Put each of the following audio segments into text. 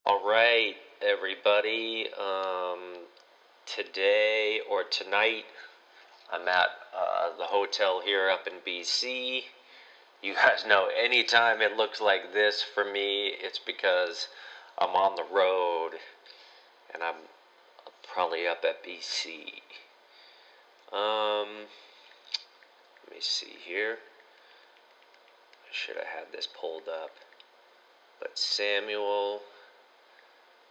All right, everybody. Today or tonight, I'm at the hotel here up in BC. You guys know anytime it looks like this for me, it's because I'm on the road and I'm probably up at BC. Let me see here. I should have had this pulled up. But Samuel,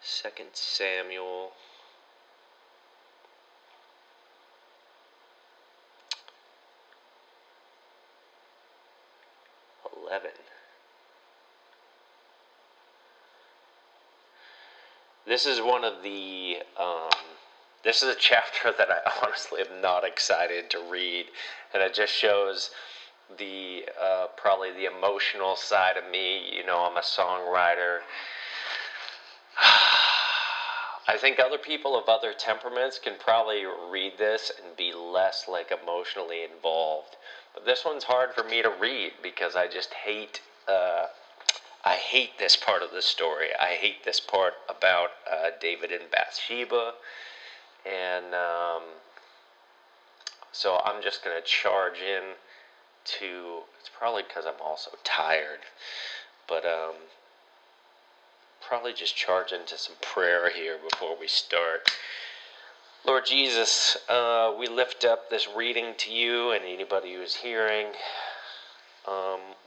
2 Samuel. This is one of the, this is a chapter that I honestly am not excited to read, and it just shows the, probably the emotional side of me. You know, I'm a songwriter. I think other people of other temperaments can probably read this and be less, emotionally involved. But this one's hard for me to read because I just hate, I hate this part of the story. I hate this part about David and Bathsheba. And so I'm just going to charge in to, it's probably because I'm also tired, but probably just charge into some prayer here before we start. Lord Jesus, we lift up this reading to you and anybody who's hearing.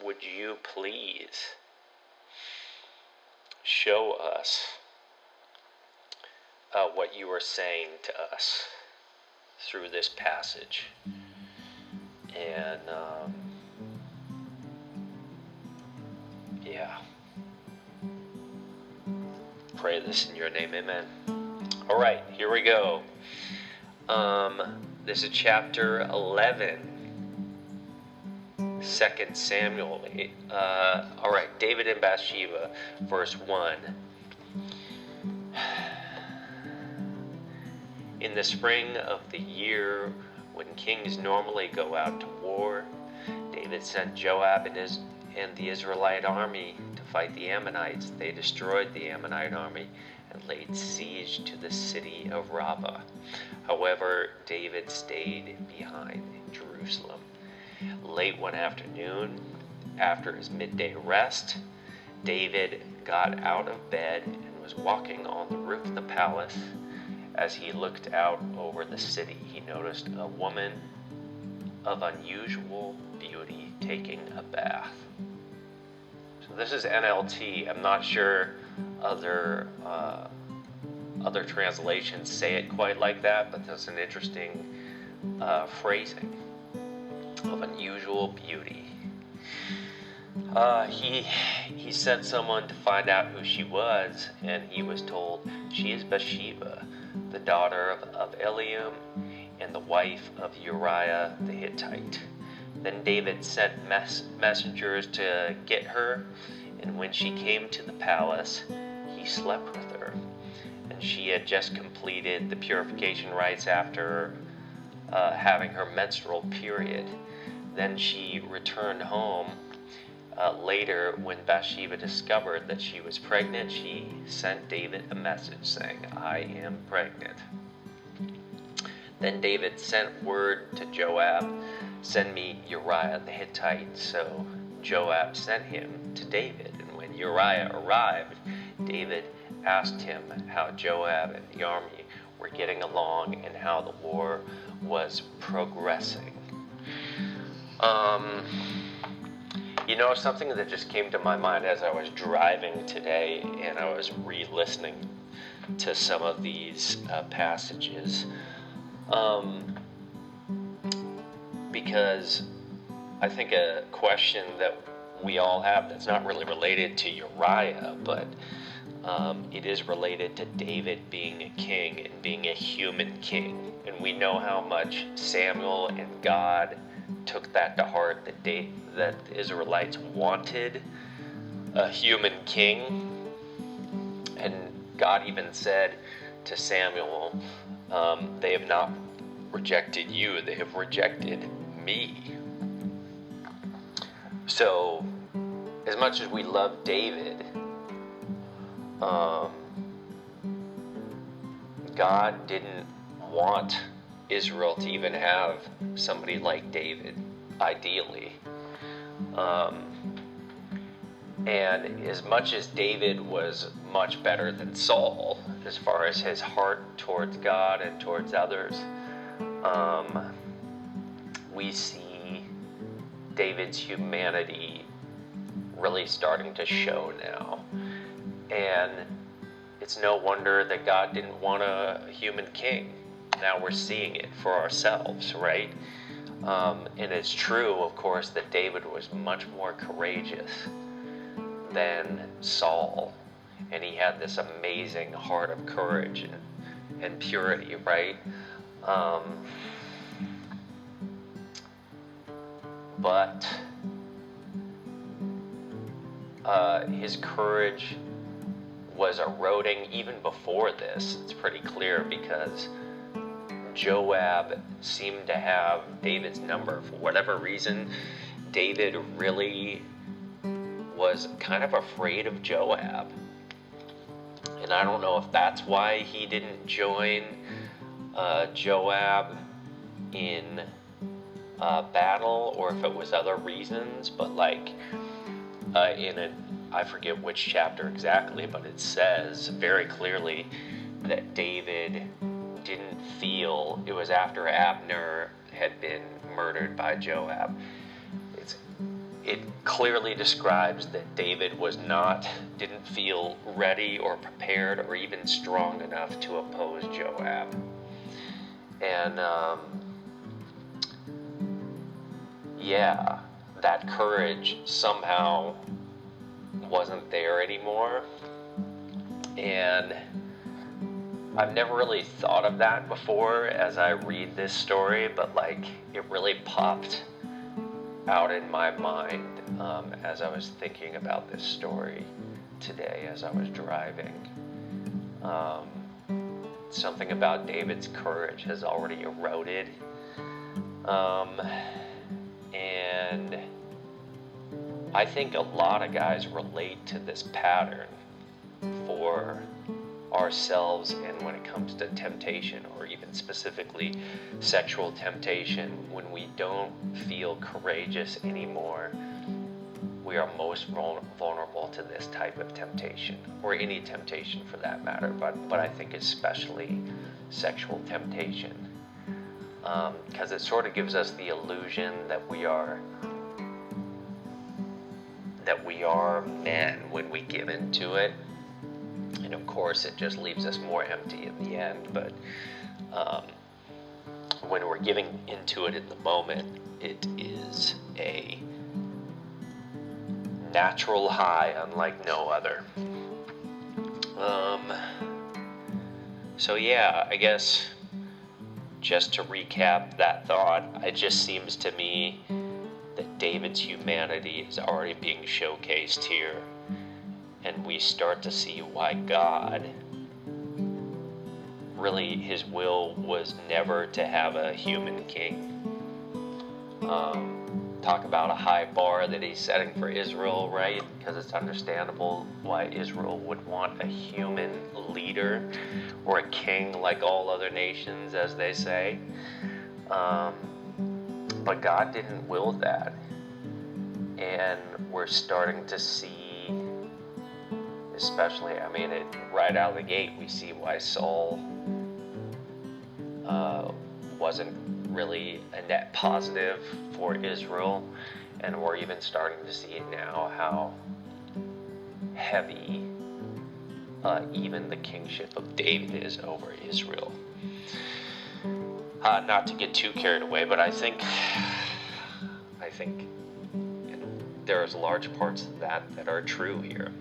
Would you please show us what you are saying to us through this passage. And, pray this in your name, amen. All right, here we go. This is chapter 11, 2 Samuel. All right, David and Bathsheba, verse 1. In the spring of the year, when kings normally go out to war, David sent Joab and the Israelite army to fight the Ammonites. They destroyed the Ammonite army and laid siege to the city of Rabbah. However, David stayed behind in Jerusalem. Late one afternoon, after his midday rest, David got out of bed and was walking on the roof of the palace. As he looked out over the city, he noticed a woman of unusual beauty taking a bath. So this is NLT. I'm not sure other translations say it quite like that, but that's an interesting phrasing of unusual beauty. He sent someone to find out who she was, and he was told, she is Bathsheba, the daughter of Eliam and the wife of Uriah the Hittite. Then David sent messengers to get her, and when she came to the palace, he slept with her. And she had just completed the purification rites after having her menstrual period. Then she returned home. Later, when Bathsheba discovered that she was pregnant, she sent David a message saying, I am pregnant. Then David sent word to Joab, send me Uriah the Hittite. So Joab sent him to David. And when Uriah arrived, David asked him how Joab and the army were getting along and how the war was progressing. You know, something that just came to my mind as I was driving today and I was re-listening to some of these passages, because I think a question that we all have that's not really related to Uriah, but it is related to David being a king and being a human king. And we know how much Samuel and God took that to heart, that the Israelites wanted a human king. And God even said to Samuel, they have not rejected you, they have rejected me. So, as much as we love David, Um, God didn't want Israel to even have somebody like David, ideally. And as much as David was much better than Saul, as far as his heart towards God and towards others, we see David's humanity really starting to show now. And it's no wonder that God didn't want a human king. Now we're seeing it for ourselves, right? And it's true, of course, that David was much more courageous than Saul. And he had this amazing heart of courage and purity, right? But his courage was eroding even before this. It's pretty clear because Joab seemed to have David's number. For whatever reason, David really was kind of afraid of Joab. And I don't know if that's why he didn't join Joab in battle, or if it was other reasons, but I forget which chapter exactly, but it says very clearly that David didn't feel, it was after Abner had been murdered by Joab. It clearly describes that David didn't feel ready or prepared or even strong enough to oppose Joab. And that courage somehow wasn't there anymore. And I've never really thought of that before as I read this story, but it really popped out in my mind as I was thinking about this story today as I was driving. Something about David's courage has already eroded. And I think a lot of guys relate to this pattern for ourselves, and when it comes to temptation, or even specifically sexual temptation, when we don't feel courageous anymore, we are most vulnerable to this type of temptation, or any temptation for that matter, but I think especially sexual temptation, because it sort of gives us the illusion that we are men when we give into it. And of course, it just leaves us more empty in the end. But when we're giving into it in the moment, it is a natural high unlike no other. So yeah, I guess just to recap that thought, it just seems to me that David's humanity is already being showcased here. And we start to see why God, really his will was never to have a human king. Talk about a high bar that he's setting for Israel, right? Because it's understandable why Israel would want a human leader or a king like all other nations, as they say. But God didn't will that. And we're starting to see, especially, right out of the gate, we see why Saul wasn't really a net positive for Israel, and we're even starting to see now how heavy even the kingship of David is over Israel. Not to get too carried away, but I think there's large parts of that are true here.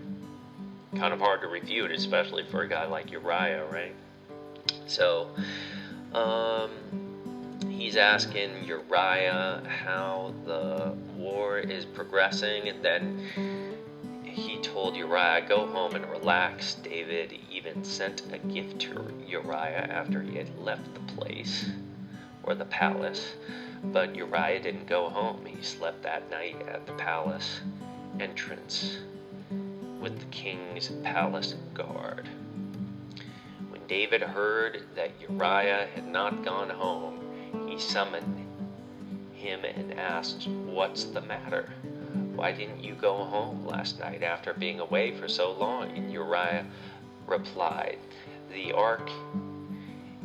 Kind of hard to refute, especially for a guy like Uriah, right? So, he's asking Uriah how the war is progressing, and then he told Uriah, go home and relax. David even sent a gift to Uriah after he had left the place, or the palace. But Uriah didn't go home. He slept that night at the palace entrance with the king's palace guard. When David heard that Uriah had not gone home, he summoned him and asked, "What's the matter? Why didn't you go home last night after being away for so long?" And Uriah replied, "The ark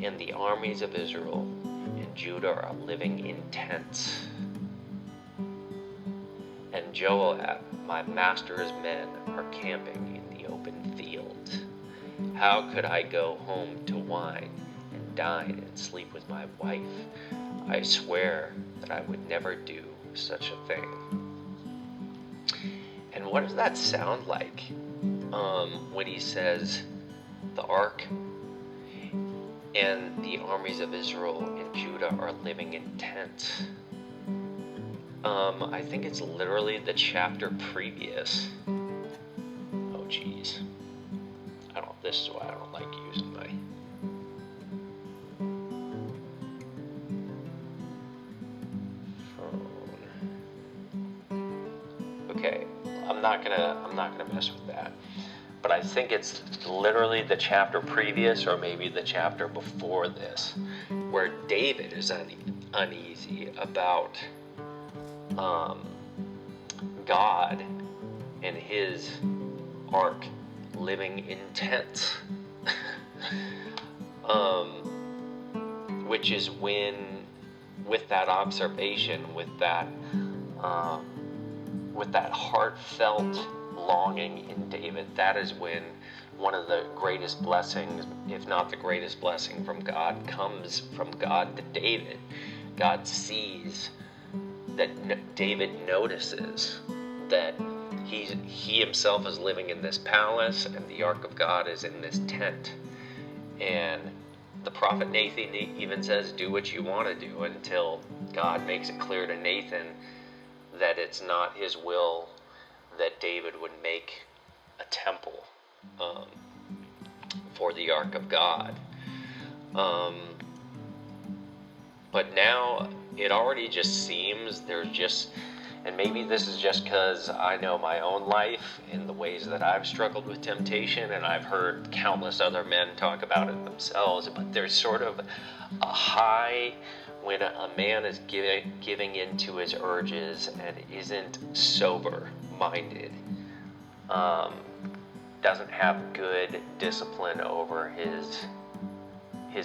and the armies of Israel and Judah are living in tents. And Joab, my master's men, are camping in the open field. How could I go home to wine and dine and sleep with my wife? I swear that I would never do such a thing." And what does that sound like when he says the ark and the armies of Israel and Judah are living in tents? I think it's literally the chapter previous. Oh geez. This is why I don't like using my phone. Okay, I'm not gonna mess with that. But I think it's literally the chapter previous, or maybe the chapter before this, where David is uneasy about God and his ark living in tents. Which is when, with that observation, with that heartfelt longing in David, that is when one of the greatest blessings, if not the greatest blessing from God, comes from God to David. God sees that David notices that he himself is living in this palace and the ark of God is in this tent. And the prophet Nathan even says, "Do what you want to do," until God makes it clear to Nathan that it's not his will that David would make a temple for the ark of God. But now it already just seems and maybe this is just because I know my own life and the ways that I've struggled with temptation, and I've heard countless other men talk about it themselves, but there's sort of a high when a man is giving into his urges and isn't sober-minded, doesn't have good discipline over his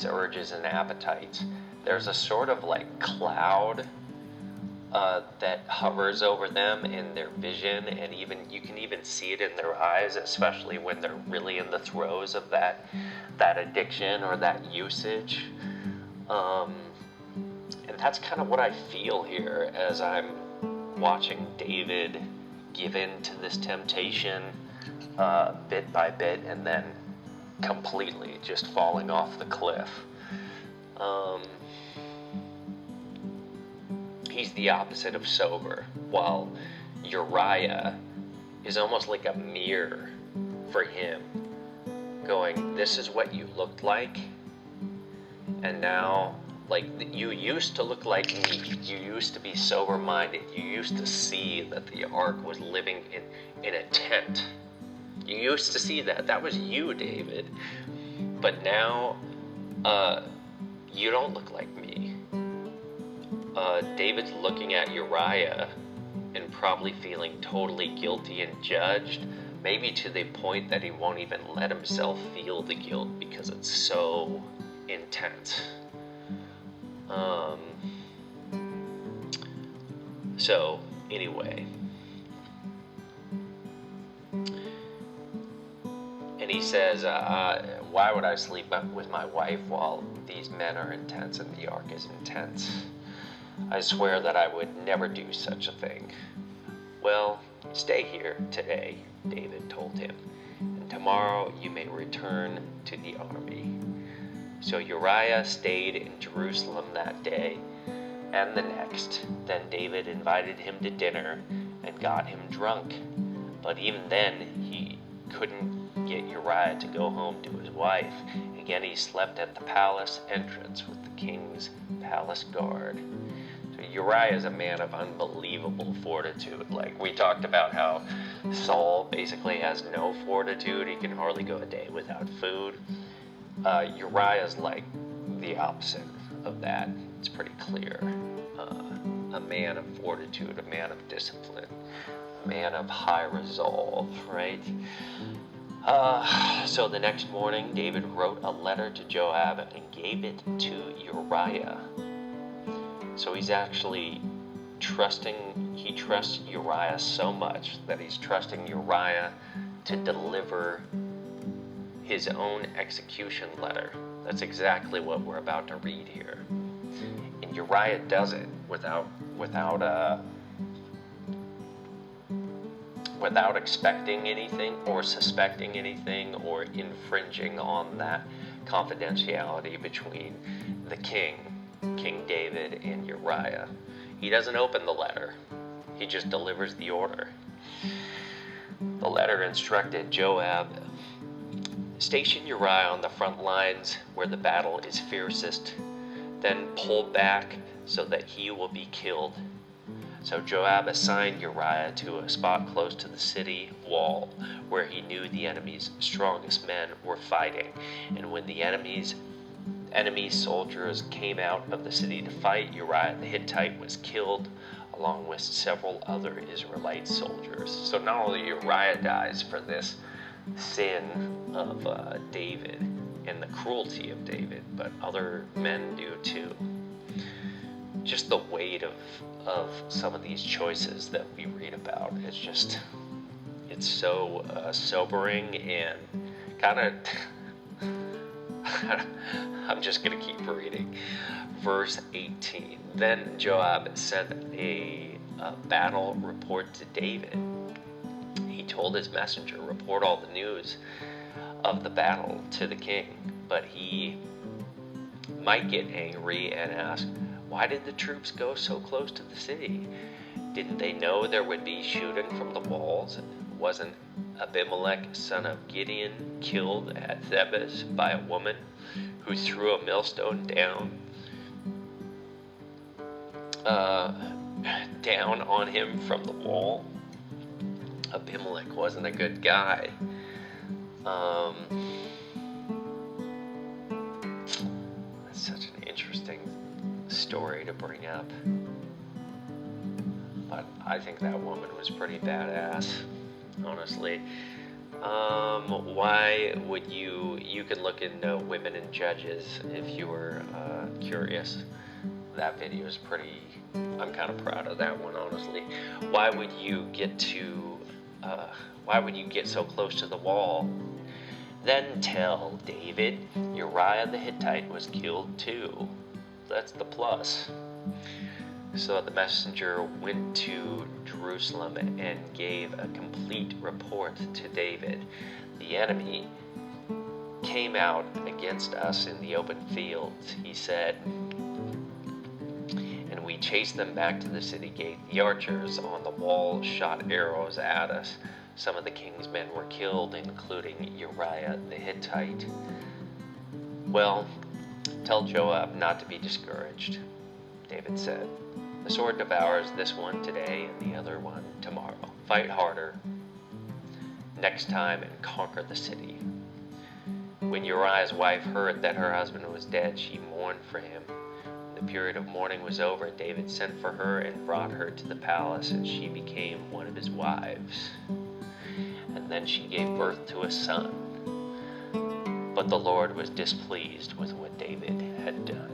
urges and appetites. There's a sort of like cloud that hovers over them in their vision, and even you can even see it in their eyes, especially when they're really in the throes of that addiction or that usage. And that's kind of what I feel here as I'm watching David give in to this temptation bit by bit, and then completely just falling off the cliff. He's the opposite of sober, while Uriah is almost like a mirror for him, going, "This is what you looked like, and now, like, you used to look like me. You used to be sober-minded. You used to see that the ark was living in a tent. You used to see that. That was you, David. But now, you don't look like me." David's looking at Uriah and probably feeling totally guilty and judged, maybe to the point that he won't even let himself feel the guilt because it's so intense. So, anyway. And he says, "Why would I sleep with my wife while these men are in tents and the ark is in tents? I swear that I would never do such a thing." "Well, stay here today," David told him, "and tomorrow you may return to the army." So Uriah stayed in Jerusalem that day and the next. Then David invited him to dinner and got him drunk. But even then, he couldn't get Uriah to go home to his wife. Again, he slept at the palace entrance with the king's palace guard. So Uriah is a man of unbelievable fortitude. Like, we talked about how Saul basically has no fortitude. He can hardly go a day without food. Uriah is like the opposite of that. It's pretty clear. A man of fortitude, a man of discipline, a man of high resolve, right? So the next morning, David wrote a letter to Joab and gave it to Uriah. So he's actually he trusts Uriah so much that he's trusting Uriah to deliver his own execution letter. That's exactly what we're about to read here. And Uriah does it without expecting anything or suspecting anything or infringing on that confidentiality between the King David, and Uriah. He doesn't open the letter. He just delivers the order. The letter instructed Joab, station Uriah on the front lines where the battle is fiercest, then pull back so that he will be killed. So Joab assigned Uriah to a spot close to the city wall where he knew the enemy's strongest men were fighting. And when the enemy soldiers came out of the city to fight, Uriah the Hittite was killed along with several other Israelite soldiers. So not only Uriah dies for this sin of David and the cruelty of David, but other men do too. Just the weight of some of these choices that we read about it's so sobering and kind of I'm just going to keep reading. Verse 18. Then Joab sent a battle report to David. He told his messenger, report all the news of the battle to the king. But he might get angry and ask, why did the troops go so close to the city? Didn't they know there would be shooting from the walls? Wasn't Abimelech, son of Gideon, killed at Thebez by a woman who threw a millstone down on him from the wall? Abimelech wasn't a good guy. That's such an interesting story to bring up. But I think that woman was pretty badass, honestly. Why would you can look into Women and Judges if you were curious. That video is pretty, I'm kind of proud of that one, honestly. Why would you get so close to the wall? Then tell David, Uriah the Hittite was killed too. That's the plus. So the messenger went to Jerusalem and gave a complete report to David. The enemy came out against us in the open fields, he said, and we chased them back to the city gate. The archers on the wall shot arrows at us. Some of the king's men were killed, including Uriah the Hittite. Well, tell Joab not to be discouraged, David said. The sword devours this one today and the other one tomorrow. Fight harder next time and conquer the city. When Uriah's wife heard that her husband was dead, she mourned for him. When the period of mourning was over, David sent for her and brought her to the palace, and she became one of his wives. And then she gave birth to a son. But the Lord was displeased with what David had done.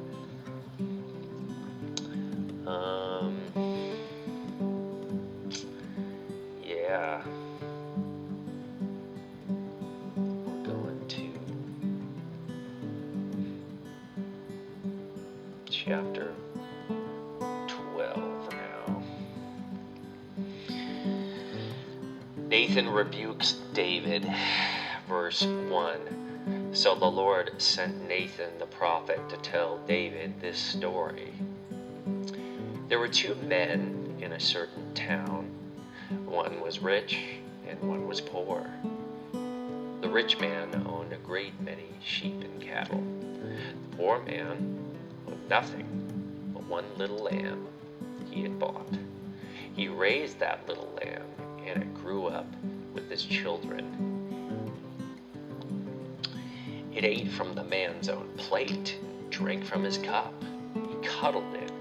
Yeah. We're going to chapter 12 now. Nathan rebukes David, verse 1. So the Lord sent Nathan the prophet to tell David this story. There were two men in a certain town. One was rich and one was poor. The rich man owned a great many sheep and cattle. The poor man owned nothing but one little lamb, he had bought. He raised that little lamb, and it grew up with his children. It ate from the man's own plate, drank from his cup. He cuddled it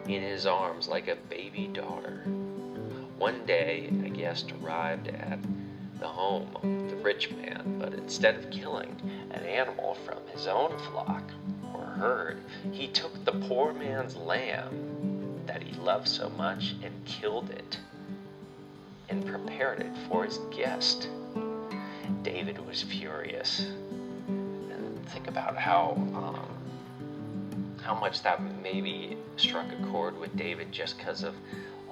in his arms like a baby daughter. One day, a guest arrived at the home of the rich man, but instead of killing an animal from his own flock or herd, he took the poor man's lamb that he loved so much and killed it and prepared it for his guest. David was furious. And think about how much that maybe struck a chord with David just because of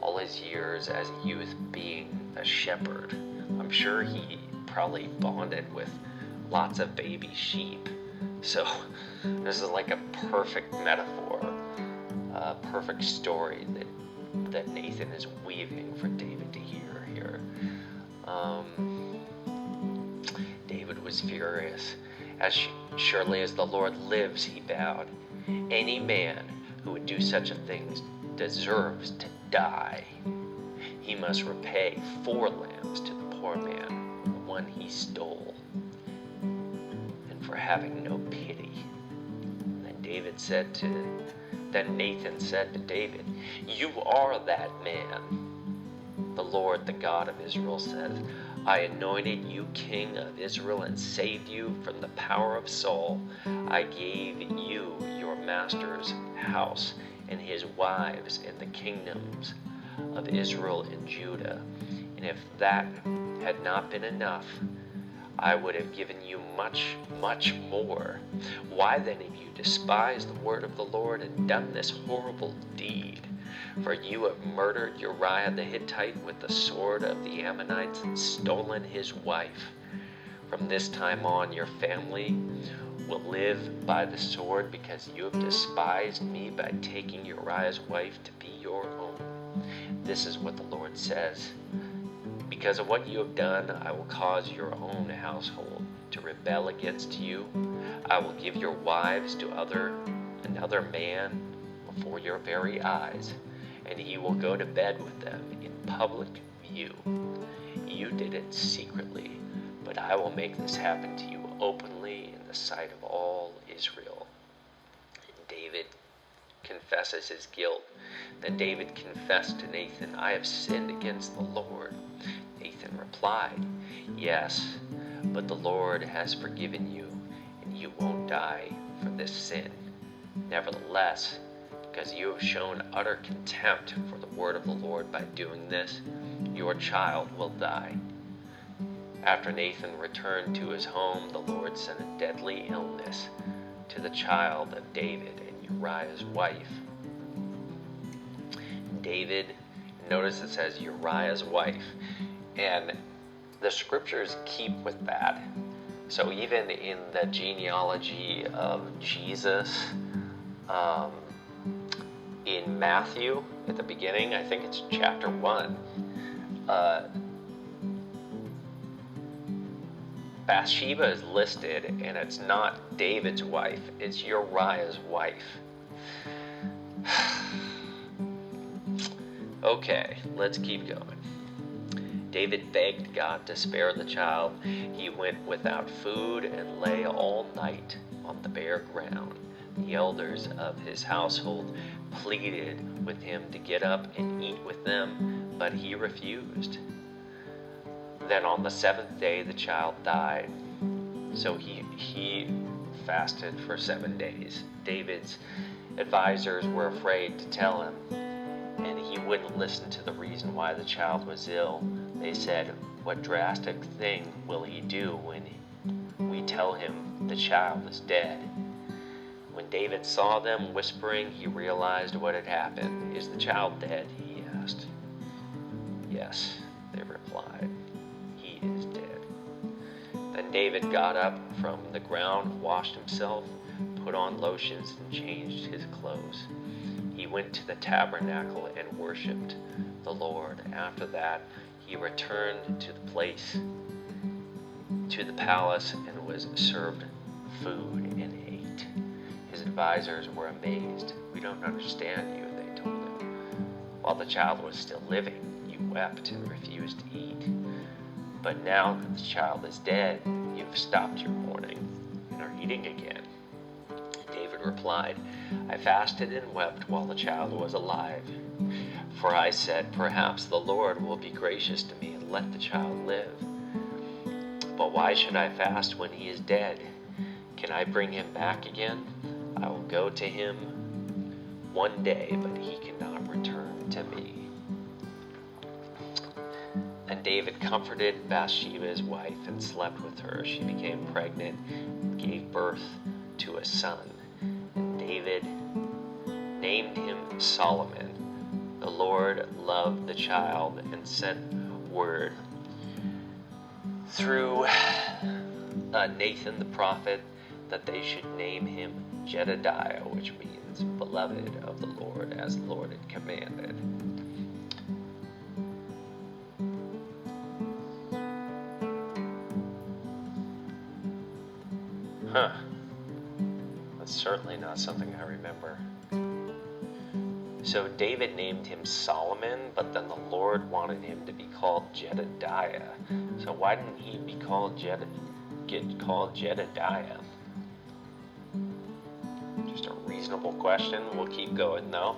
all his years as a youth being a shepherd. I'm sure he probably bonded with lots of baby sheep. So this is like a perfect metaphor, a perfect story that Nathan is weaving for David to hear here. David was furious. As surely as the Lord lives, he vowed, any man who would do such a thing deserves to die. He must repay 4 lambs to the poor man, the one he stole, and for having no pity. Then Nathan said to David, you are that man. The Lord, the God of Israel, says, I anointed you king of Israel and saved you from the power of Saul. I gave you your master's house and his wives and the kingdoms of Israel and Judah. And if that had not been enough, I would have given you much, much more. Why then have you despised the word of the Lord and done this horrible deed? For you have murdered Uriah the Hittite with the sword of the Ammonites and stolen his wife. From this time on, your family will live by the sword because you have despised me by taking Uriah's wife to be your own. This is what the Lord says. Because of what you have done, I will cause your own household to rebel against you. I will give your wives to another man before your very eyes, and he will go to bed with them in public view. You did it secretly, but I will make this happen to you openly in the sight of all Israel. David confesses his guilt. Then David confessed to Nathan, I have sinned against the Lord. Nathan replied, yes, but the Lord has forgiven you, and you won't die for this sin. Nevertheless, because you have shown utter contempt for the word of the Lord by doing this, your child will die. After Nathan returned to his home, the Lord sent a deadly illness to the child of David and Uriah's wife. David, notice it says Uriah's wife, and the scriptures keep with that. So even in the genealogy of Jesus, in Matthew, at the beginning, I think it's chapter 1, Bathsheba is listed, and it's not David's wife, it's Uriah's wife. Okay, let's keep going. David begged God to spare the child. He went without food and lay all night on the bare ground. The elders of his household pleaded with him to get up and eat with them, but he refused. Then on the 7th day the child died. So he fasted for 7 days. David's advisors were afraid to tell him, and he wouldn't listen to the reason why the child was ill. They said, what drastic thing will he do when we tell him the child is dead? When David saw them whispering, he realized what had happened. Is the child dead? He asked. Yes, they replied. He is dead. Then David got up from the ground, washed himself, put on lotions, and changed his clothes. He went to the tabernacle and worshipped the Lord. After that, he returned to the palace, and was served food and ate. His advisors were amazed. We don't understand you, they told him. While the child was still living, you wept and refused to eat. But now that the child is dead, you have stopped your mourning and are eating again." David replied, "I fasted and wept while the child was alive. For I said, perhaps the Lord will be gracious to me and let the child live. But why should I fast when he is dead? Can I bring him back again? I will go to him one day, but he cannot return to me." And David comforted Bathsheba, his wife, and slept with her. She became pregnant and gave birth to a son. And David named him Solomon. The Lord loved the child and sent word through Nathan the prophet that they should name him Jedediah, which means beloved of the Lord, as the Lord had commanded. That's certainly not something I remember. So David named him Solomon, but then the Lord wanted him to be called Jedediah. So why didn't he get called Jedediah? Just a reasonable question. We'll keep going though.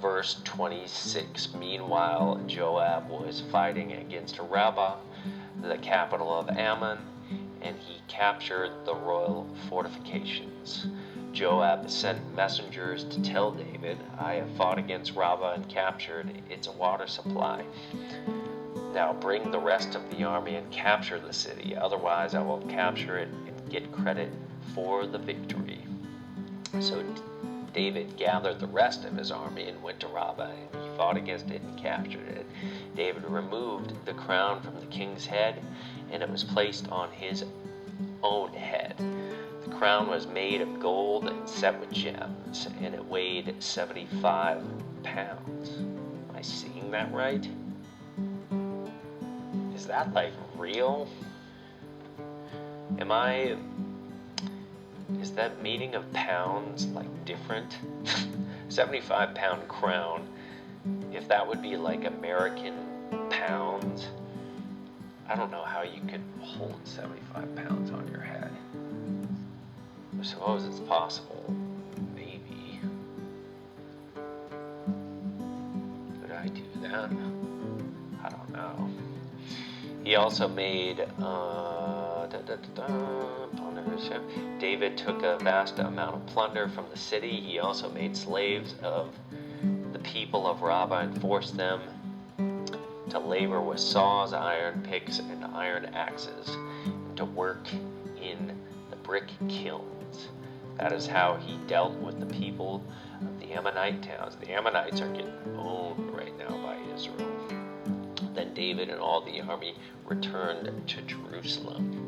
Verse 26. Meanwhile, Joab was fighting against Rabbah, the capital of Ammon, and he captured the royal fortifications. Joab sent messengers to tell David, "I have fought against Rabbah and captured its water supply. Now bring the rest of the army and capture the city, otherwise I will capture it and get credit for the victory." So David gathered the rest of his army and went to Rabbah, and he fought against it and captured it. David removed the crown from the king's head, and it was placed on his own head. The crown was made of gold and set with gems, and it weighed 75 pounds. Am I seeing that right? Is that like real? Is that meaning of pounds like different? 75-pound crown, if that would be like American pounds, I don't know how you could hold 75 pounds on your head. I suppose it's possible. Maybe. Could I do that? I don't know. He also made David took a vast amount of plunder from the city. He also made slaves of the people of Rabbah and forced them to labor with saws, iron picks, and iron axes, and to work in the brick kilns. That is how he dealt with the people of the Ammonite towns. The Ammonites are getting owned right now by Israel. Then David and all the army returned to Jerusalem.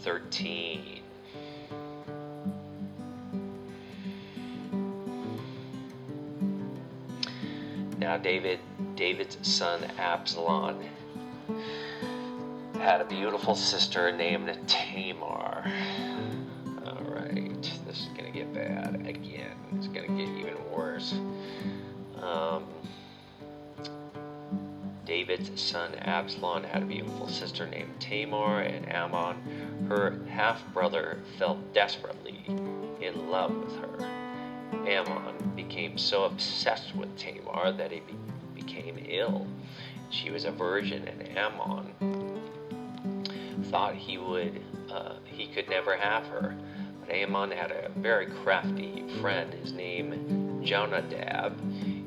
13. Now David's son Absalom had a beautiful sister named Tamar. Alright, this is going to get bad again. It's going to get even worse. David's son Absalom had a beautiful sister named Tamar, and Ammon, her half-brother, fell desperately in love with her. Ammon became so obsessed with Tamar that he became ill. She was a virgin, and Ammon thought he could never have her. But Ammon had a very crafty friend. His name Jonadab.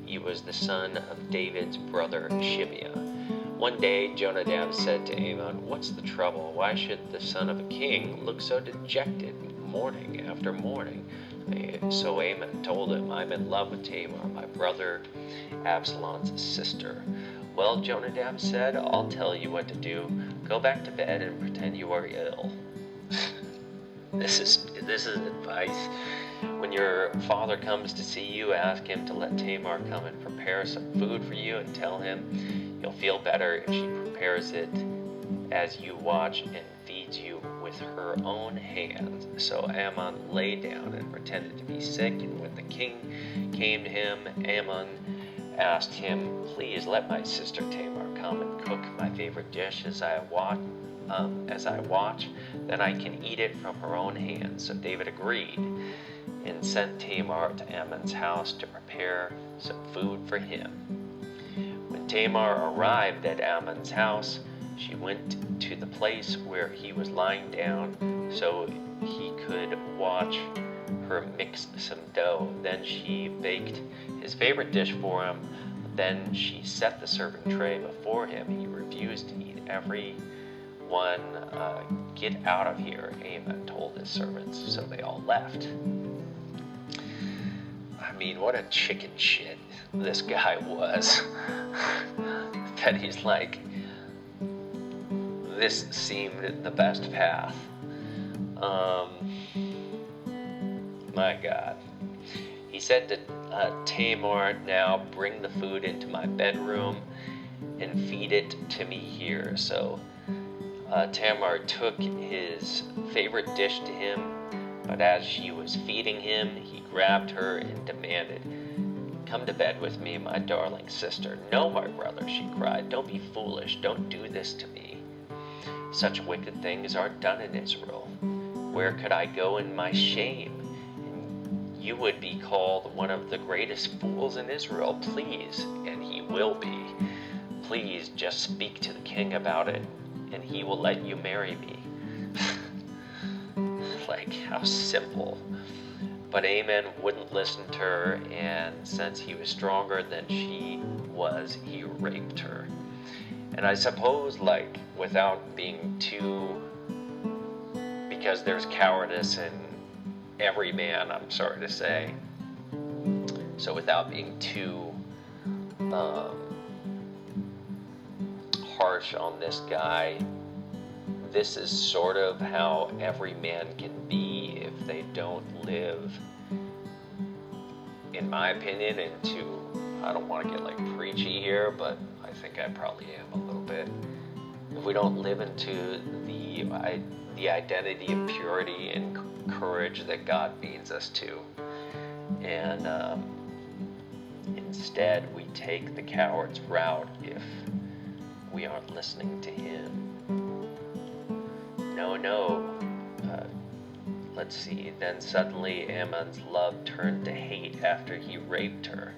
He was the son of David's brother Shimea. One day, Jonadab said to Ammon, "What's the trouble? Why should the son of a king look so dejected morning after morning?" So Ammon told him, "I'm in love with Tamar, my brother Absalom's sister." "Well," Jonadab said, "I'll tell you what to do. Go back to bed and pretend you are ill." This is advice. When your father comes to see you, ask him to let Tamar come and prepare some food for you, and tell him you'll feel better if she prepares it as you watch and feeds you with with her own hands. So Ammon lay down and pretended to be sick, and when the king came to him, Ammon asked him, "Please let my sister Tamar come and cook my favorite dish as I watch, then I can eat it from her own hands." So David agreed and sent Tamar to Ammon's house to prepare some food for him. When Tamar arrived at Ammon's house, she went to the place where he was lying down so he could watch her mix some dough. Then she baked his favorite dish for him. Then she set the serving tray before him. He refused to eat. "Everyone, get out of here," Ammon told his servants. So they all left. I mean, what a chicken shit this guy was. That he's like, this seemed the best path. My God. He said to Tamar, "Now bring the food into my bedroom and feed it to me here." So Tamar took his favorite dish to him, but as she was feeding him, he grabbed her and demanded, "Come to bed with me, my darling sister." "No, my brother," she cried. "Don't be foolish. Don't do this to me. Such wicked things aren't done in Israel. Where could I go in my shame? You would be called one of the greatest fools in Israel. Please," and he will be, "please just speak to the king about it, and he will let you marry me." Like, how simple. But Ammon wouldn't listen to her, and since he was stronger than she was, he raped her. And I suppose, like, without being too, because there's cowardice in every man, I'm sorry to say. So without being too harsh on this guy, this is sort of how every man can be if they don't live, in my opinion, into, I don't want to get like preachy here, but I think I probably am a little bit. If we don't live into the identity of purity and courage that God leads us to, and instead we take the coward's route if we aren't listening to him. No. Let's see. Then suddenly Ammon's love turned to hate after he raped her.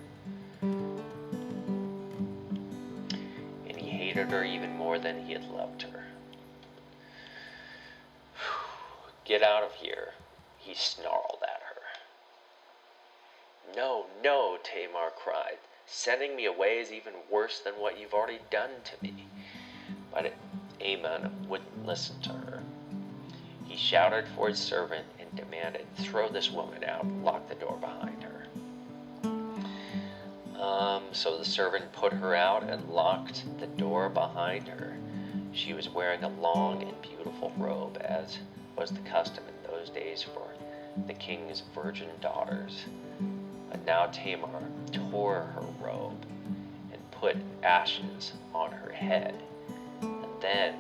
And he hated her even more than he had loved her. "Get out of here," he snarled at her. No, Tamar cried. "Sending me away is even worse than what you've already done to me." But Ammon wouldn't listen to her. He shouted for his servant and demanded, "Throw this woman out, lock the door behind her." So the servant put her out and locked the door behind her. She was wearing a long and beautiful robe, as was the custom in those days for the king's virgin daughters. But now Tamar tore her robe and put ashes on her head. And then,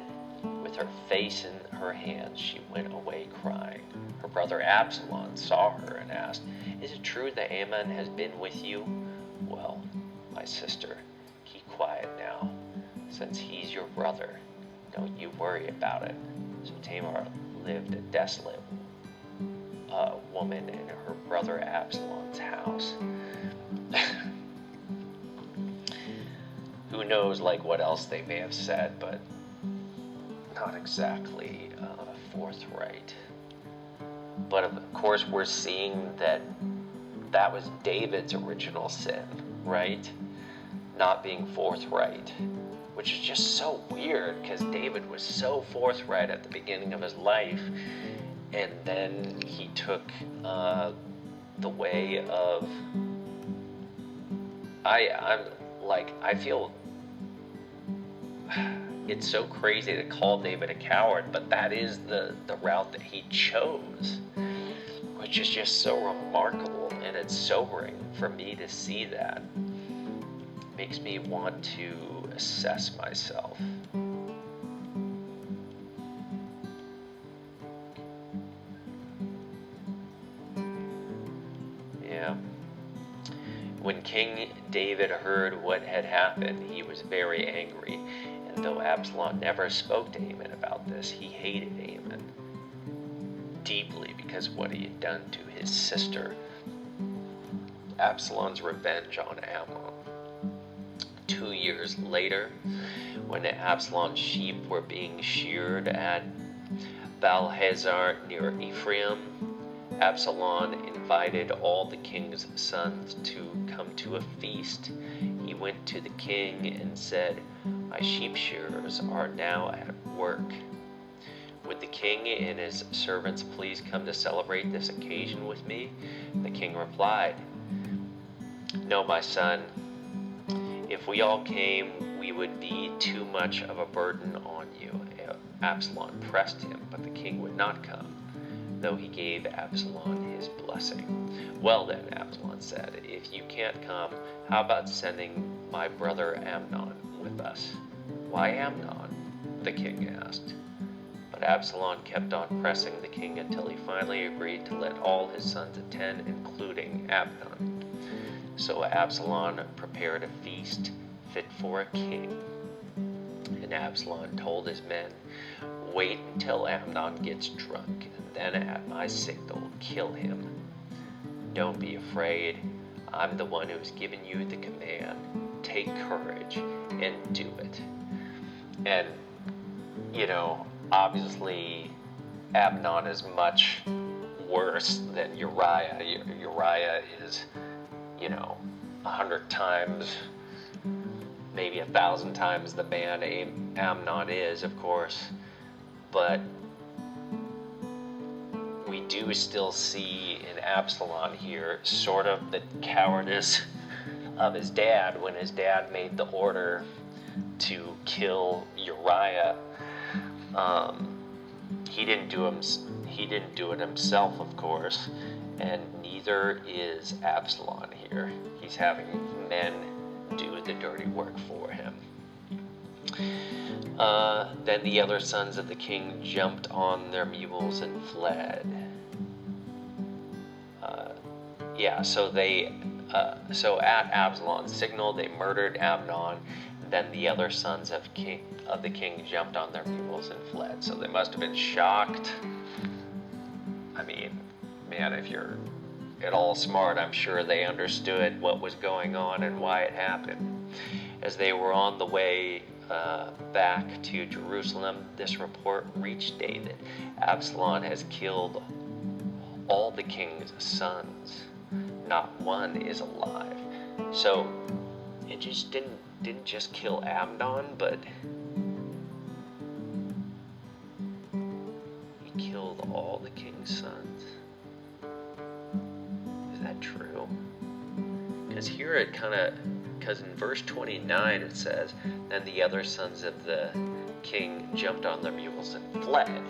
with her face in her hands, she went away crying. Her brother Absalom saw her and asked, "Is it true that Ammon has been with you?" "Well, my sister, keep quiet now, since he's your brother. Don't you worry about it." So Tamar lived a desolate woman in her brother Absalom's house. Who knows, like, what else they may have said, but not exactly forthright. But of course, we're seeing that was David's original sin, right? Not being forthright, which is just so weird, because David was so forthright at the beginning of his life, and then he took the way of, I feel it's so crazy to call David a coward, but that is the route that he chose, which is just so remarkable, and it's sobering for me to see that. It makes me want to assess myself. King David heard what had happened, he was very angry, and though Absalom never spoke to Amnon about this, he hated Amnon deeply because of what he had done to his sister. Absalom's revenge on Amnon. 2 years later, when Absalom's sheep were being sheared at Baalhazar near Ephraim, Absalom invited all the king's sons to come to a feast. He went to the king and said, "My sheep shearers are now at work. Would the king and his servants please come to celebrate this occasion with me?" The king replied, "No, my son. If we all came, we would be too much of a burden on you." Absalom pressed him, but the king would not come, though he gave Absalom his blessing. "Well then," Absalom said, "if you can't come, how about sending my brother Amnon with us?" "Why Amnon?" the king asked. But Absalom kept on pressing the king until he finally agreed to let all his sons attend, including Amnon. So Absalom prepared a feast fit for a king. And Absalom told his men, "Wait until Amnon gets drunk, and then at my signal, kill him. Don't be afraid. I'm the one who's given you the command. Take courage and do it." And, obviously, Amnon is much worse than Uriah. Uriah is, 100 times, maybe 1,000 times the man Amnon is, of course. But we do still see in Absalom here sort of the cowardice of his dad when his dad made the order to kill Uriah. He didn't do it himself, of course, and neither is Absalom here. He's having men do the dirty work for him. Then the other sons of the king jumped on their mules and fled. So at Absalom's signal, they murdered Amnon. Then the other sons of the king jumped on their mules and fled. So they must have been shocked. I mean, man, if you're at all smart, I'm sure they understood what was going on and why it happened. As they were on the way back to Jerusalem, this report reached David. "Absalom has killed all the king's sons. Not one is alive." So it just didn't just kill Amnon, but he killed all the king's sons. Is that true? Because here because in verse 29 it says, "Then the other sons of the king jumped on their mules and fled."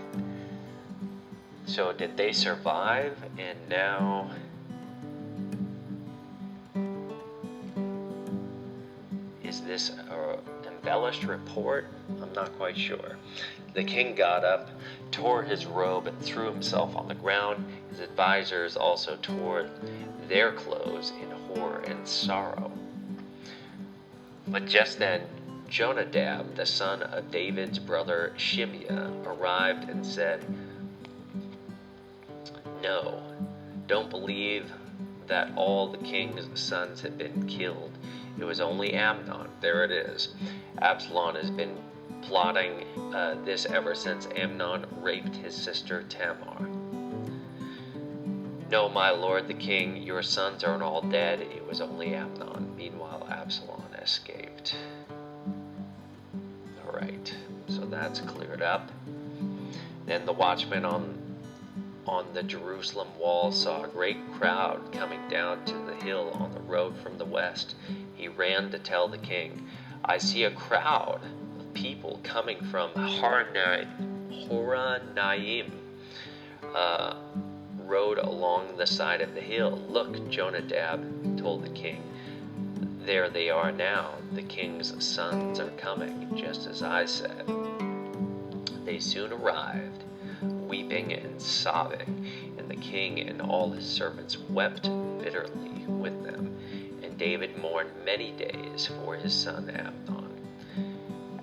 So did they survive? And now is this an embellished report? I'm not quite sure. The king got up, tore his robe, and threw himself on the ground. His advisors also tore their clothes in horror and sorrow. But just then, Jonadab, the son of David's brother Shimeah, arrived and said, "No, don't believe that all the king's sons have been killed. It was only Amnon." There it is. Absalom has been plotting this ever since Amnon raped his sister Tamar. "No, my lord the king, your sons aren't all dead. It was only Amnon." Meanwhile, Absalom escaped. All right, so that's cleared up. Then the watchman on the Jerusalem wall saw a great crowd coming down to the hill on the road from the west. He ran to tell the king, "I see a crowd of people coming from Horonaim road along the side of the hill." "Look," Jonadab told the king, "there they are now. The king's sons are coming, just as I said." They soon arrived, weeping and sobbing, and the king and all his servants wept bitterly with them. And David mourned many days for his son Amnon.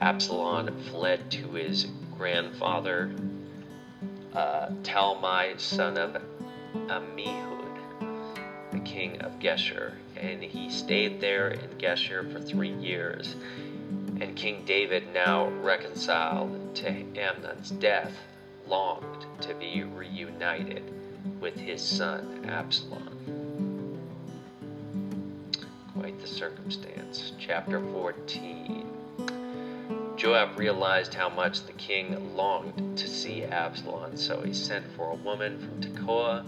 Absalom fled to his grandfather Talmai, son of Ammihud, the king of Geshur, and he stayed there in Geshur for 3 years. And King David, now reconciled to Amnon's death, longed to be reunited with his son Absalom. Quite the circumstance. Chapter 14. Joab realized how much the king longed to see Absalom, so he sent for a woman from Tekoa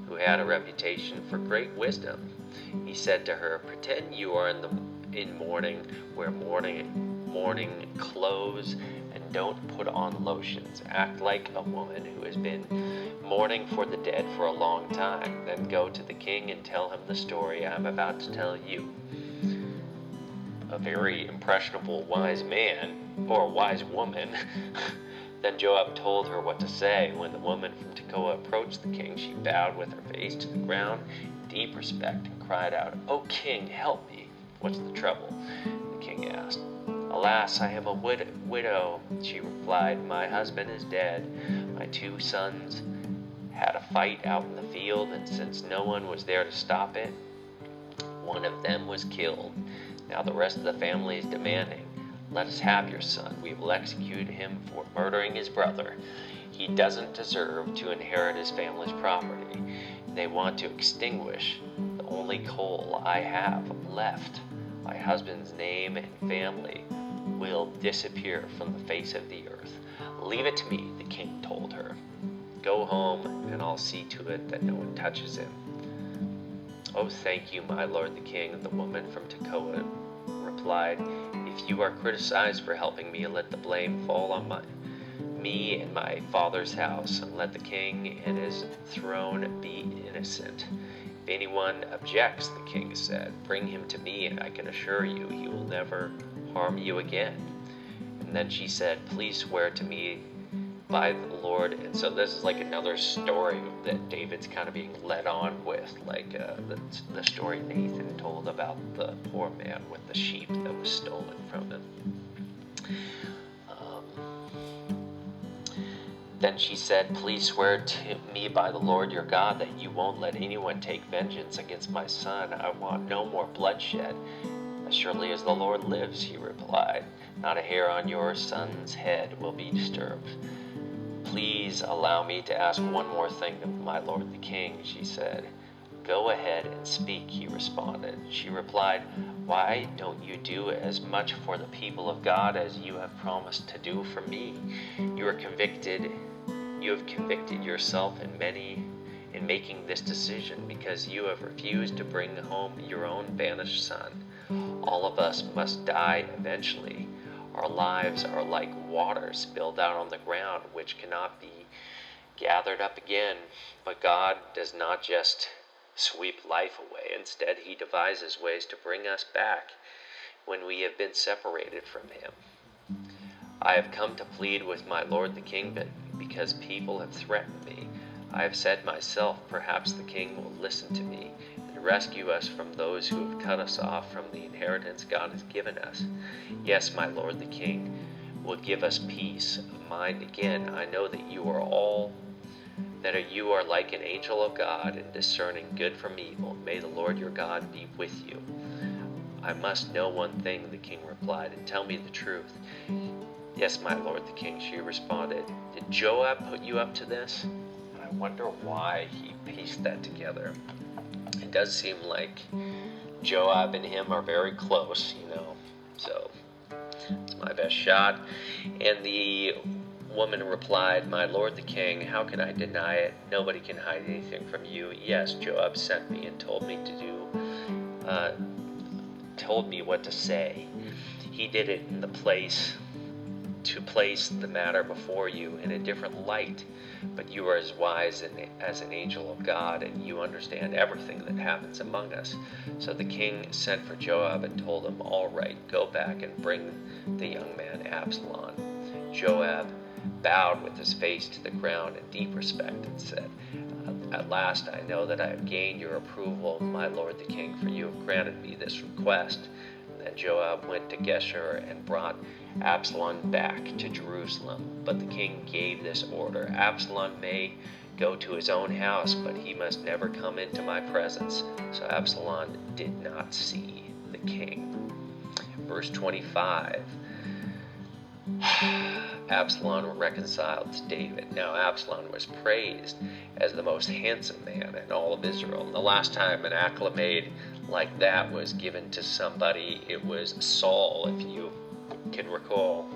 who had a reputation for great wisdom. He said to her, "Pretend you are in mourning, wear mourning clothes, and don't put on lotions. Act like a woman who has been mourning for the dead for a long time. Then go to the king and tell him the story I'm about to tell you." A very impressionable wise man, or wise woman. Then Joab told her what to say. When the woman from Tekoa approached the king, she bowed with her face to the ground in deep respect and cried out, "O king, help me." "What's the trouble?" the king asked. "Alas, I am a widow," she replied. "My husband is dead. My 2 sons had a fight out in the field, and since no one was there to stop it, one of them was killed. Now the rest of the family is demanding, 'Let us have your son. We will execute him for murdering his brother. He doesn't deserve to inherit his family's property.' They want to extinguish the only coal I have left. My husband's name and family will disappear from the face of the earth." "Leave it to me," the king told her. "Go home, and I'll see to it that no one touches him." "Oh, thank you, my lord the king," the woman from Tekoa replied. "If you are criticized for helping me, let the blame fall on me and my father's house, and let the king and his throne be innocent." "If anyone objects," the king said, "bring him to me, and I can assure you he will never harm you again." And then she said, "Please swear to me by the Lord." And so this is like another story that David's kind of being led on with, like the story Nathan told about the poor man with the sheep that was stolen from him. Then she said, "Please swear to me by the Lord your God that you won't let anyone take vengeance against my son. I want no more bloodshed." "As surely as the Lord lives," he replied, "not a hair on your son's head will be disturbed." "Please allow me to ask one more thing of my lord the king," she said. "Go ahead and speak," he responded. She replied, "Why don't you do as much for the people of God as you have promised to do for me? You have convicted yourself in making this decision because you have refused to bring home your own banished son. All of us must die eventually. Our lives are like water spilled out on the ground, which cannot be gathered up again. But God does not just sweep life away. Instead, he devises ways to bring us back when we have been separated from him. I have come to plead with my lord the king, but because people have threatened me, I have said myself, perhaps the king will listen to me and rescue us from those who have cut us off from the inheritance God has given us. Yes, my lord the king will give us peace of mind again. I know that you are like an angel of God in discerning good from evil. May the Lord your God be with you." "I must know one thing," the king replied, "and tell me the truth." "Yes, my lord the king," she responded. "Did Joab put you up to this?" And I wonder why he pieced that together. It does seem like Joab and him are very close, so it's my best shot. And the woman replied, "My lord the king, how can I deny it? Nobody can hide anything from you. Yes, Joab sent me and told me what to say. He did it to place the matter before you in a different light. But you are as wise as an angel of God, and you understand everything that happens among us." So the king sent for Joab and told him, "All right, go back and bring the young man Absalom." Joab bowed with his face to the ground in deep respect and said, At last I know that I have gained your approval, my lord the king, for you have granted me this request." Then Joab went to Geshur and brought Absalom back to Jerusalem. But the king gave this order: "Absalom may go to his own house, but he must never come into my presence." So Absalom did not see the king. Verse 25. Absalom reconciled to David. Now Absalom was praised as the most handsome man in all of Israel. And the last time an acclamation like that was given to somebody, it was Saul, if you can recall.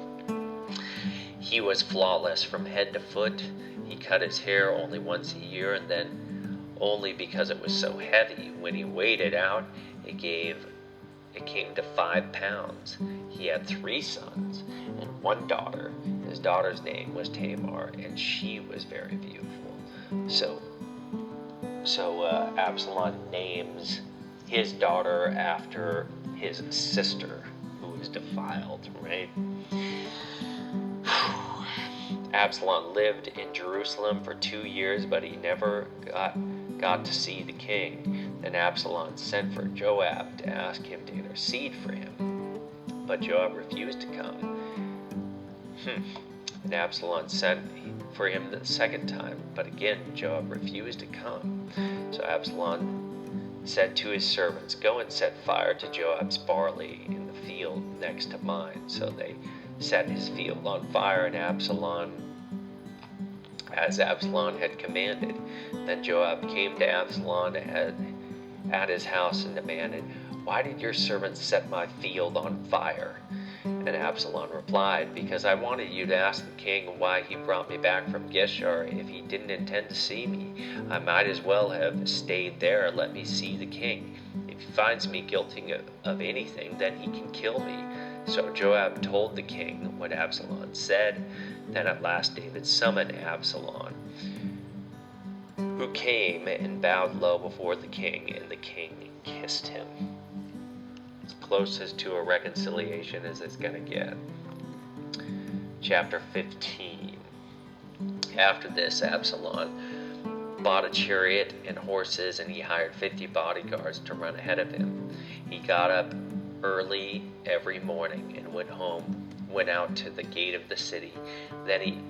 He was flawless from head to foot. He cut his hair only once a year, and then only because it was so heavy. When he weighed it out, it came to 5 pounds. He had 3 sons and 1 daughter. His daughter's name was Tamar, and she was very beautiful. So Absalom names his daughter after his sister, who was defiled, right? Absalom lived in Jerusalem for 2 years, but he never got to see the king. Then Absalom sent for Joab to ask him to intercede for him, but Joab refused to come. And Absalom sent for him the second time, but again Joab refused to come. So Absalom said to his servants, "Go and set fire to Joab's barley in the field next to mine." So they set his field on fire, and as Absalom had commanded. Then Joab came to Absalom at his house and demanded, "Why did your servants set my field on fire?" And Absalom replied, "Because I wanted you to ask the king why he brought me back from Geshur. If he didn't intend to see me, I might as well have stayed there and let me see the king. If he finds me guilty of anything, then he can kill me." So Joab told the king what Absalom said. Then at last David summoned Absalom, who came and bowed low before the king, and the king kissed him. As closest to a reconciliation as it's going to get. Chapter 15. After this, Absalom bought a chariot and horses, and he hired 50 bodyguards to run ahead of him. He got up early every morning and went out to the gate of the city. Then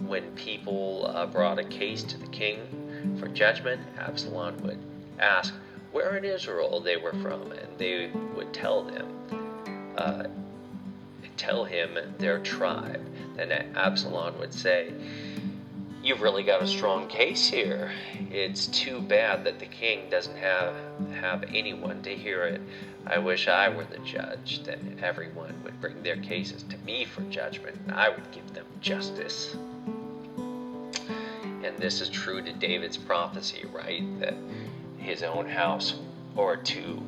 when people brought a case to the king for judgment, Absalom would ask where in Israel they were from, and they would tell him their tribe. Then Absalom would say, "You've really got a strong case here. It's too bad that the king doesn't have anyone to hear it. I wish I were the judge. Then everyone would bring their cases to me for judgment, and I would give them justice." And this is true to David's prophecy, right? That his own house, or to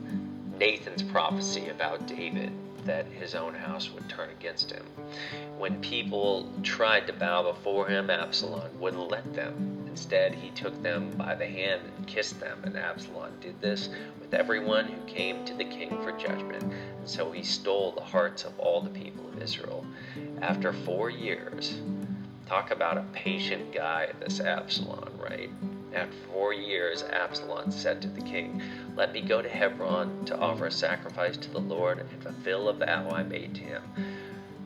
Nathan's prophecy about David, that his own house would turn against him. When people tried to bow before him, Absalom wouldn't let them. Instead, he took them by the hand and kissed them, and Absalom did this with everyone who came to the king for judgment. And so he stole the hearts of all the people of Israel. After 4 years, talk about a patient guy, this Absalom, right? After 4 years, Absalom said to the king, "Let me go to Hebron to offer a sacrifice to the Lord and fulfill a vow I made to him.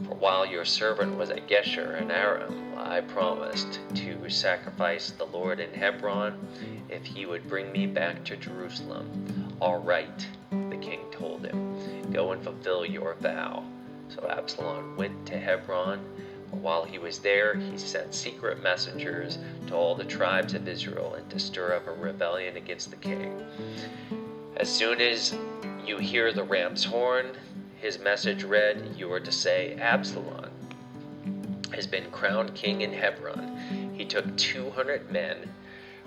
For while your servant was at Geshur in Aram, I promised to sacrifice the Lord in Hebron if he would bring me back to Jerusalem." "All right," the king told him, "go and fulfill your vow." So Absalom went to Hebron. While he was there, he sent secret messengers to all the tribes of Israel and to stir up a rebellion against the king. "As soon as you hear the ram's horn," his message read, "you are to say, 'Absalom has been crowned king in Hebron.'" He took 200 men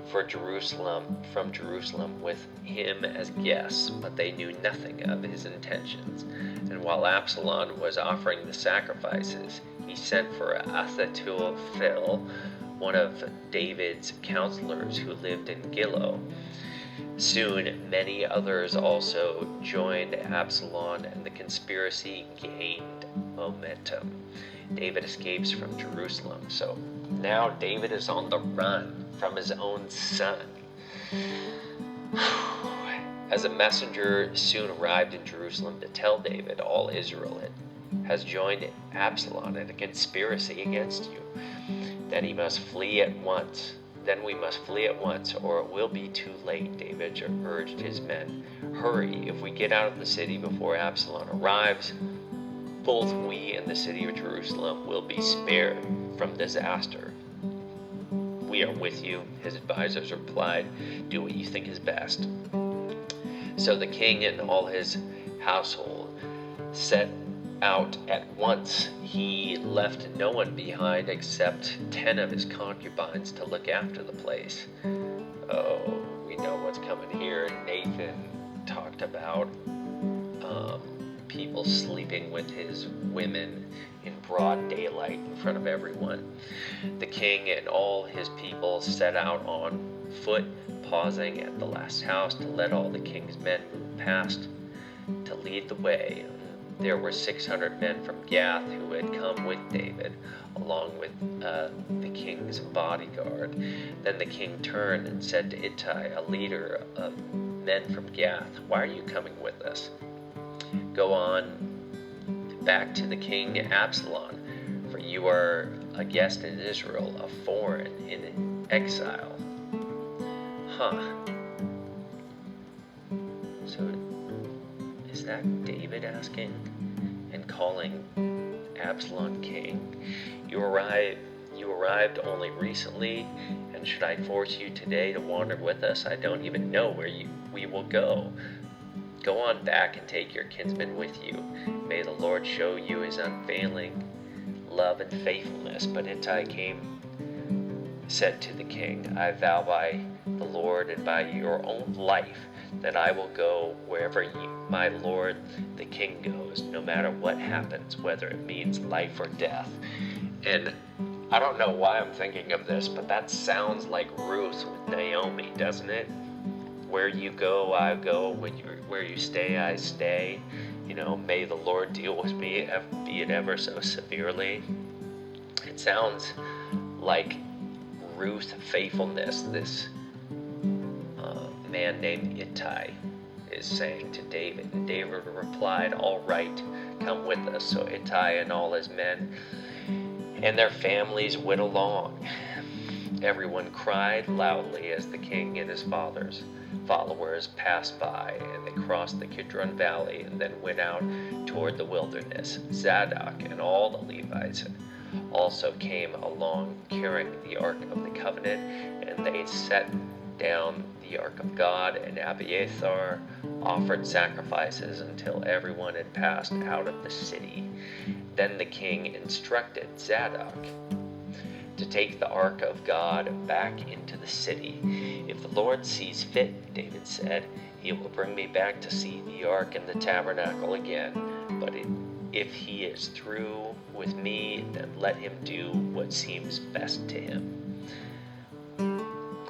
from Jerusalem with him as guests, but they knew nothing of his intentions. And while Absalom was offering the sacrifices, he sent for Ahithophel, one of David's counselors who lived in Gilo. Soon many others also joined Absalom, and the conspiracy gained momentum. David escapes from Jerusalem. So now David is on the run from his own son. As a messenger soon arrived in Jerusalem to tell David all Israel has joined Absalom in a conspiracy against you, that he must flee at once. Then we must flee at once, or it will be too late, David urged his men. Hurry, if we get out of the city before Absalom arrives, both we and the city of Jerusalem will be spared from disaster. We are with you, his advisors replied. Do what you think is best. So the king and all his household set out at once. He left no one behind except 10 of his concubines to look after the place. Oh, we know what's coming here. Nathan talked about people sleeping with his women in broad daylight in front of everyone. The king and all his people set out on foot, pausing at the last house to let all the king's men move past to lead the way. There were 600 men from Gath who had come with David, along with the king's bodyguard. Then the king turned and said to Ittai, a leader of men from Gath, why are you coming with us? Go on back to the king Absalom, for you are a guest in Israel, a foreign in exile. So is that David asking and calling Absalom king? You arrived only recently, and should I force you today to wander with us? I don't even know where we will go. Go on back and take your kinsmen with you. May the Lord show you his unfailing love and faithfulness. But Ittai said to the king, I vow by the Lord and by your own life that I will go wherever my lord the king goes, no matter what happens, whether it means life or death. And I don't know why I'm thinking of this, but that sounds like Ruth with Naomi, doesn't it? Where you go, I go. Where you stay, I stay. May the Lord deal with me, be it ever so severely. It sounds like Ruth faithfulness, this man named Ittai is saying to David. And David replied, all right, come with us. So Ittai and all his men and their families went along. Everyone cried loudly as the king and his followers passed by, and they crossed the Kidron Valley and then went out toward the wilderness. Zadok and all the Levites also came along carrying the Ark of the Covenant, and they set down the Ark of God, and Abiathar offered sacrifices until everyone had passed out of the city. Then the king instructed Zadok to take the Ark of God back into the city. If the Lord sees fit, David said, he will bring me back to see the Ark in the tabernacle again. But if he is through with me, then let him do what seems best to him.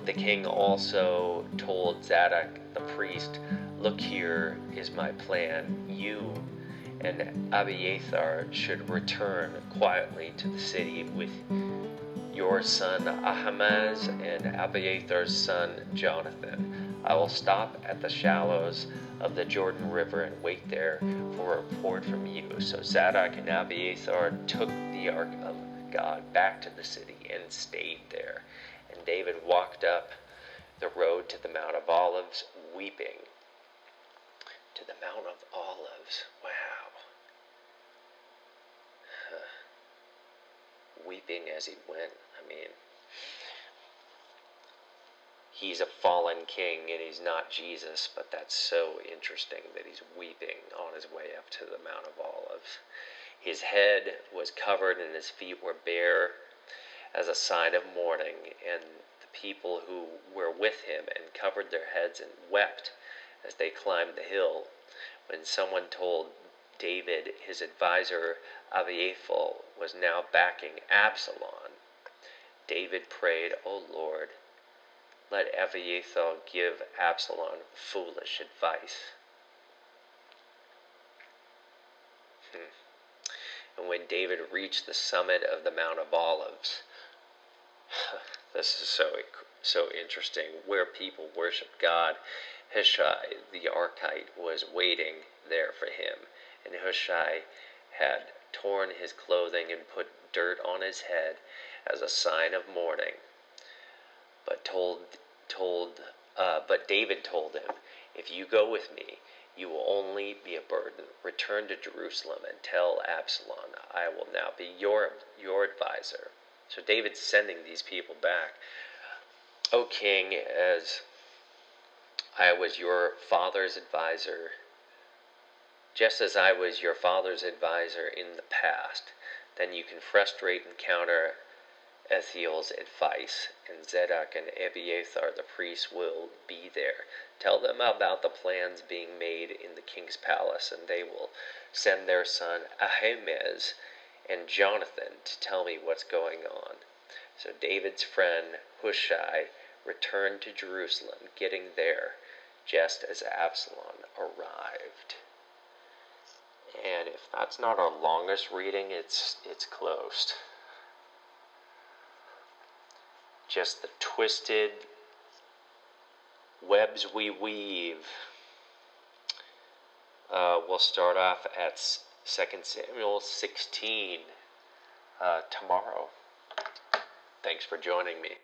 The king also told Zadok the priest, look, here is my plan. You and Abiathar should return quietly to the city with your son Ahimaaz and Abiathar's son Jonathan. I will stop at the shallows of the Jordan River and wait there for a report from you. So Zadok and Abiathar took the Ark of God back to the city and stayed there. And David walked up the road to the Mount of Olives, weeping. To the Mount of Olives. Wow. Weeping as he went. He's a fallen king and he's not Jesus, but that's so interesting that he's weeping on his way up to the Mount of Olives. His head was covered and his feet were bare as a sign of mourning, and the people who were with him and covered their heads and wept as they climbed the hill. When someone told David his advisor Abiathar was now backing Absalom, David prayed, O Lord, let Abiathar give Absalom foolish advice. And when David reached the summit of the Mount of Olives, this is so interesting, where people worshiped God. Hushai the Archite was waiting there for him, and Hushai had torn his clothing and put dirt on his head as a sign of mourning. But David told him, "If you go with me, you will only be a burden. Return to Jerusalem and tell Absalom, I will now be your advisor." So David's sending these people back. "O king, as I was your father's advisor, just as I was your father's advisor in the past, then you can frustrate and counter Ethiel's advice, and Zadok and Abiathar the priests will be there. Tell them about the plans being made in the king's palace, and they will send their son Ahimaaz and Jonathan to tell me what's going on." So David's friend Hushai returned to Jerusalem, getting there just as Absalom arrived. And if that's not our longest reading, it's close. Just the twisted webs we weave. We'll start off at 2 Samuel 16 tomorrow. Thanks for joining me.